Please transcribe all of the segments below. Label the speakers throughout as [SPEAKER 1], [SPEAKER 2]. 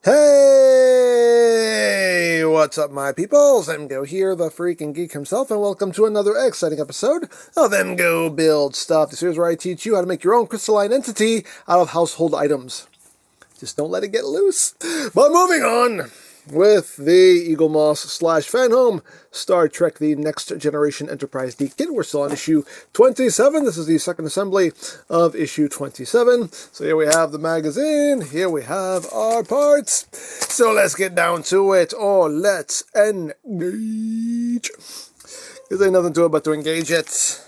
[SPEAKER 1] Hey, what's up, my peoples? EmGo here, the freaking geek himself, and welcome to another exciting episode of EmGo Build Stuff. This is where I teach you how to make your own crystalline entity out of household items. Just don't let it get loose. But moving on with the Eaglemoss / Fanhome Star Trek The Next Generation Enterprise D Kit. We're still on issue 27. This is the second assembly of issue 27. So here we have the magazine. Here we have our parts. So let's get down to it. Oh, let's engage. There's ain't nothing to it but to engage it.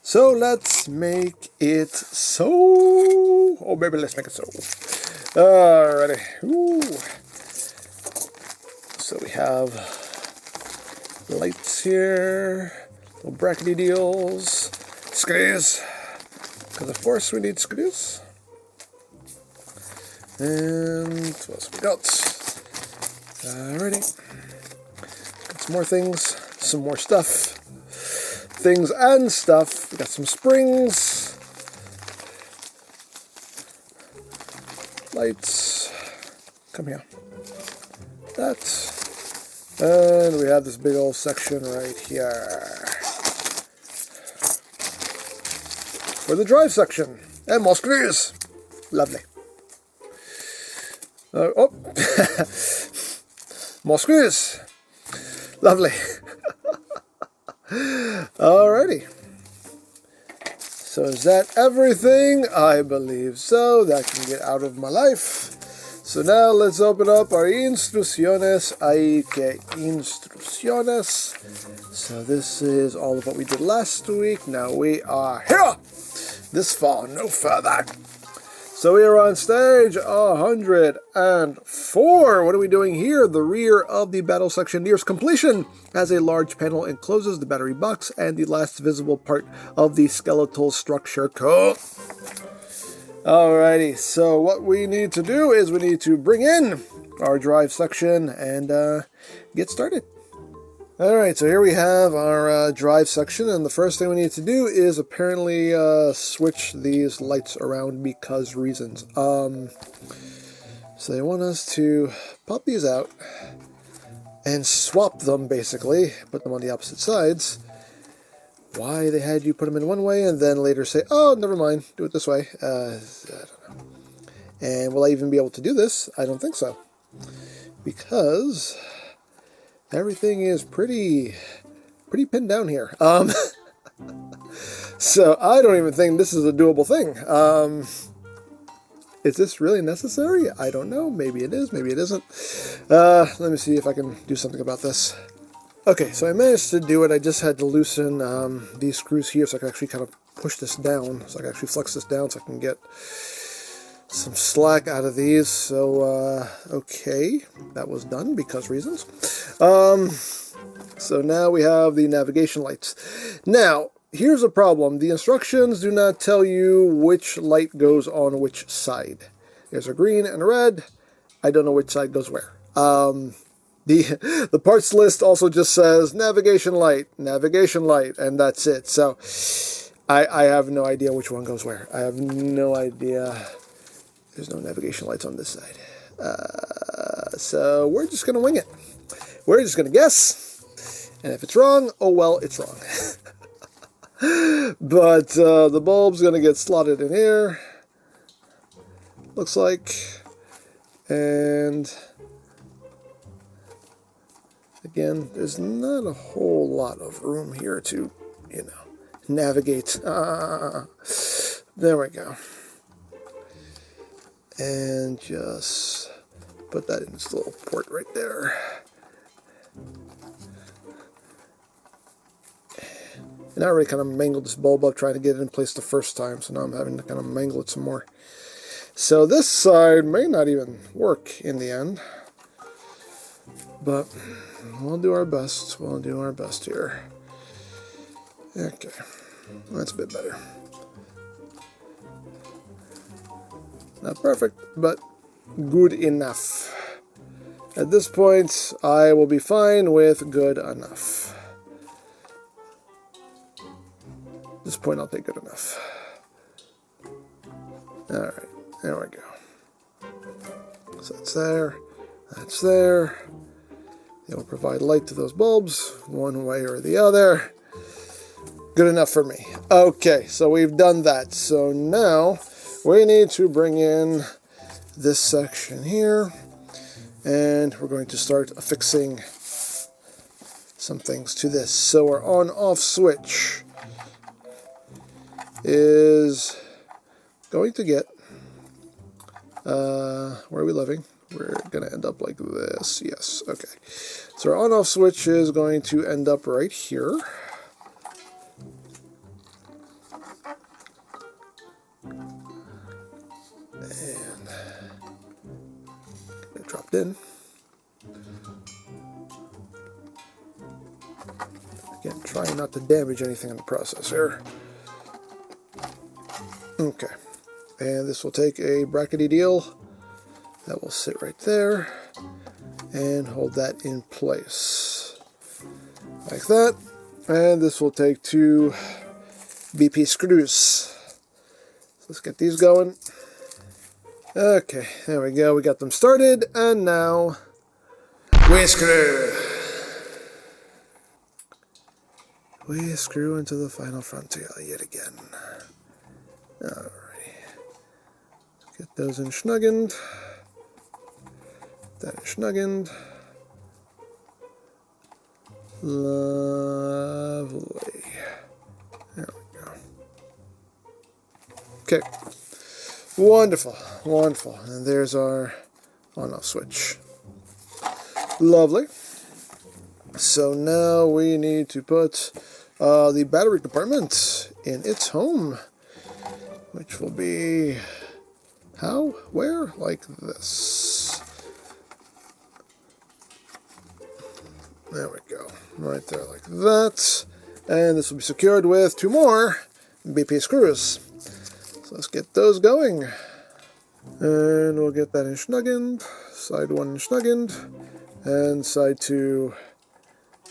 [SPEAKER 1] So let's make it so. Oh, baby, let's make it so. Alrighty. Ooh. So we have lights here, little brackety deals, screws, because of course we screws. And what else we got? Alrighty. Got some more things, some more stuff. Things and stuff. We got some springs. Lights. Come here. That. And we have this big old section right here for the drive section. And more screws. Lovely. Oh. More screws. Lovely. Alrighty. So is that everything? I believe so. That can get out of my life. So now let's open up our instrucciones. Hay que instrucciones. So this is all of what we did last week. Now we are here. This far, no further. So we are on stage 104. What are we doing here? The rear of the battle section nears completion as a large panel encloses the battery box and the last visible part of the skeletal structure. Cool. Alrighty, so what we need to do is we need to bring in our drive section and get started. Alright, so here we have our drive section, and the first thing we need to do is apparently switch these lights around because reasons. So they want us to pop these out and swap them, basically, put them on the opposite sides. Why they had you put them in one way and then later say, oh, never mind, do it this way. I don't know. And will I even be able to do this? I don't think so. Because everything is pretty pinned down here. So I don't even think this is a doable thing. Is this really necessary? I don't know. Maybe it is, maybe it isn't. Let me see if I can do something about this. Okay, so I managed to do it. I just had to loosen these screws here so I can actually kind of push this down. So I can actually flex this down so I can get some slack out of these. So, okay, that was done because reasons. So now we have the navigation lights. Now, here's a problem. The instructions do not tell you which light goes on which side. There's a green and a red. I don't know which side goes where. The parts list also just says navigation light, and that's it. So I have no idea which one goes where. I have no idea. There's no navigation lights on this side. So we're just going to wing it. We're just going to guess. And if it's wrong, oh well, it's wrong. But the bulb's going to get slotted in here. Looks like. And again, there's not a whole lot of room here to, navigate. There we go. And just put that in this little port right there. And I already kind of mangled this bulb up trying to get it in place the first time, so now I'm having to kind of mangle it some more. So this side may not even work in the end. But we'll do our best. We'll do our best here. Okay. That's a bit better. Not perfect, but good enough. At this point, I will be fine with good enough. At this point, I'll take good enough. Alright, there we go. So that's there. That's there. It will provide light to those bulbs one way or the other. Good enough for me. Okay, so we've done that. So now we need to bring in this section here, and we're going to start affixing some things to this. So our on-off switch is going to get, where are we living? We're going to end up like this. Yes, okay. So our on-off switch is going to end up right here. And get it dropped in. Again, trying not to damage anything in the process here. Okay. And this will take a brackety deal that will sit right there and hold that in place like that. And this will take 2 BP screws. So let's get these going. Okay, there we go. We got them started, and now we screw. We screw into the final frontier yet again. Alrighty. Get those in snuggened. That is snuggened. Lovely. There we go. Okay. Wonderful. Wonderful. And there's our on-off switch. Lovely. So now we need to put the battery compartment in its home, which will be how? Where? Like this. There we go. Right there like that. And this will be secured with 2 more BP screws. So let's get those going. And we'll get that in snuggened. Side 1 in snuggened. And side 2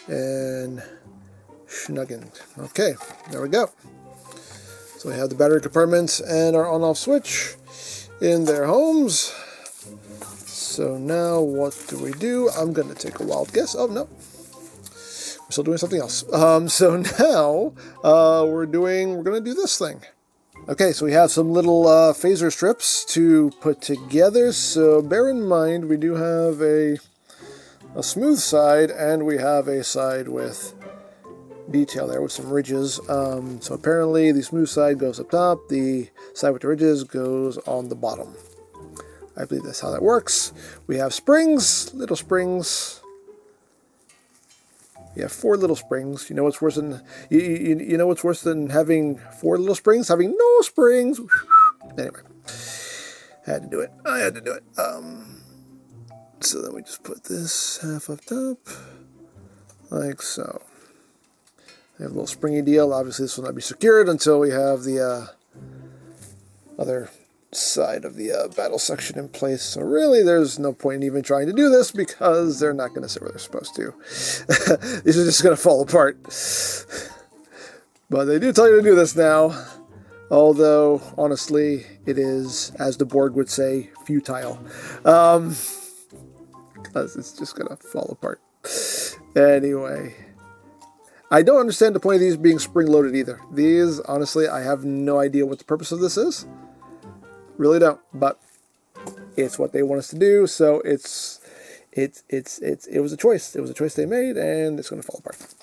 [SPEAKER 1] and snuggened. Okay, there we go. So we have the battery compartments and our on-off switch in their homes. So now what do? I'm going to take a wild guess. Oh, no. We're still doing something else. So now we're going to do this thing. Okay, so we have some little phaser strips to put together. So bear in mind we do have a smooth side, and we have a side with detail there with some ridges. So apparently the smooth side goes up top, the side with the ridges goes on the bottom. I believe that's how that works. We have springs, little springs. You have 4 little springs. You know what's worse than you know what's worse than having 4 little springs? Having no springs. Anyway, I had to do it. So then we just put this half up top, like so. We have a little springy deal. Obviously, this will not be secured until we have the other side of the battle section in place. So really, there's no point in even trying to do this because they're not going to sit where they're supposed to. These are just going to fall apart. But they do tell you to do this now. Although, honestly, it is, as the board would say, futile. Because it's just going to fall apart. Anyway. I don't understand the point of these being spring-loaded either. These, honestly, I have no idea what the purpose of this is. Really don't. But it's what they want us to do, so it was a choice. It was a choice they made, and it's going to fall apart.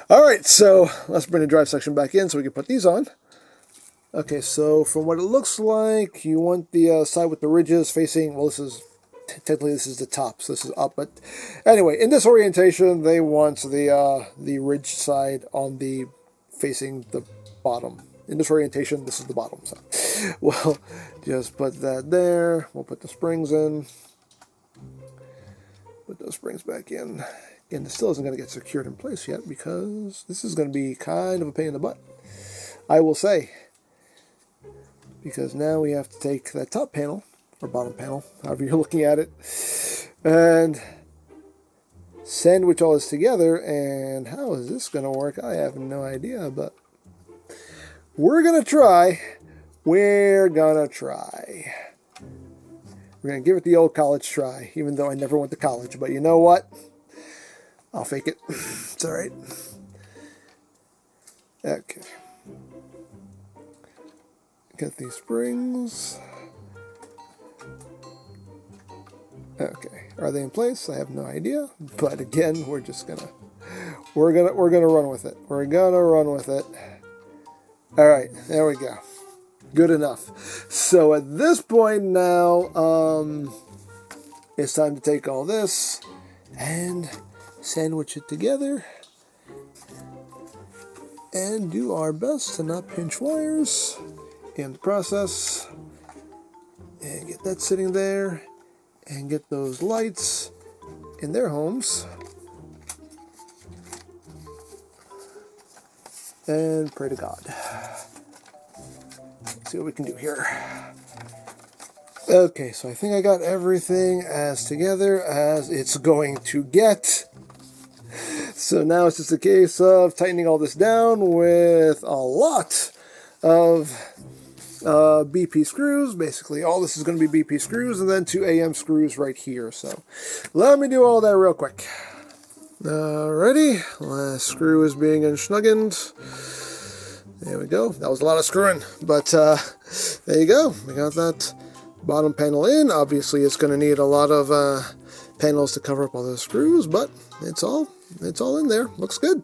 [SPEAKER 1] All right, so let's bring the drive section back in so we can put these on. Okay, so from what it looks like, you want the side with the ridges facing, well, technically this is the top, so this is up, but anyway, in this orientation, they want the ridge side on the facing the bottom. In this orientation, this is the bottom, so we'll just put that there. We'll put the springs in. Put those springs back in. Again, this still isn't going to get secured in place yet because this is going to be kind of a pain in the butt, I will say. Because now we have to take that top panel, or bottom panel, however you're looking at it, and sandwich all this together. And how is this going to work? I have no idea, but we're going to try. We're going to try. We're going to give it the old college try, even though I never went to college. But you know what? I'll fake it. It's all right. Okay. Get these springs. Okay. Are they in place? I have no idea. But again, we're gonna run with it. We're gonna run with it. All right. There we go. Good enough. So at this point now, it's time to take all this and sandwich it together and do our best to not pinch wires in the process, and get that sitting there and get those lights in their homes, and pray to God. Let's see what we can do here. Okay, so I think I got everything as together as it's going to get. So now it's just a case of tightening all this down with a lot of BP screws. Basically, all this is going to be BP screws and then 2 AM screws right here. So let me do all that real quick. Alrighty, last screw is being unsnuggened. There we go. That was a lot of screwing, but there you go. We got that bottom panel in. Obviously, it's going to need a lot of panels to cover up all those screws, but it's all in there. Looks good.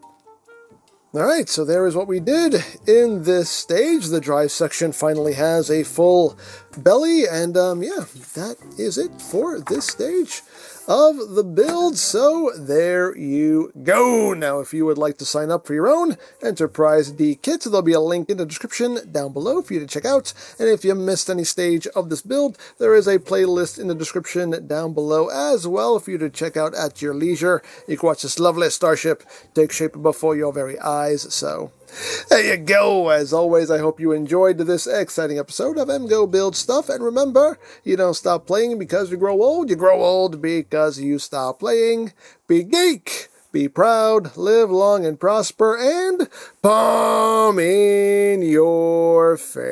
[SPEAKER 1] Alright, so there is what we did in this stage. The drive section finally has a full belly, and yeah, that is it for this stage of the build. So there you go. Now, if you would like to sign up for your own Enterprise D kit, there'll be a link in the description down below for you to check out. And if you missed any stage of this build, there is a playlist in the description down below as well for you to check out at your leisure. You can watch this lovely starship take shape before your very eyes. So there you go. As always, I hope you enjoyed this exciting episode of EmGo Build Stuff. And remember, you don't stop playing because you grow old. You grow old because you stop playing. Be geek, be proud, live long and prosper, and palm in your face.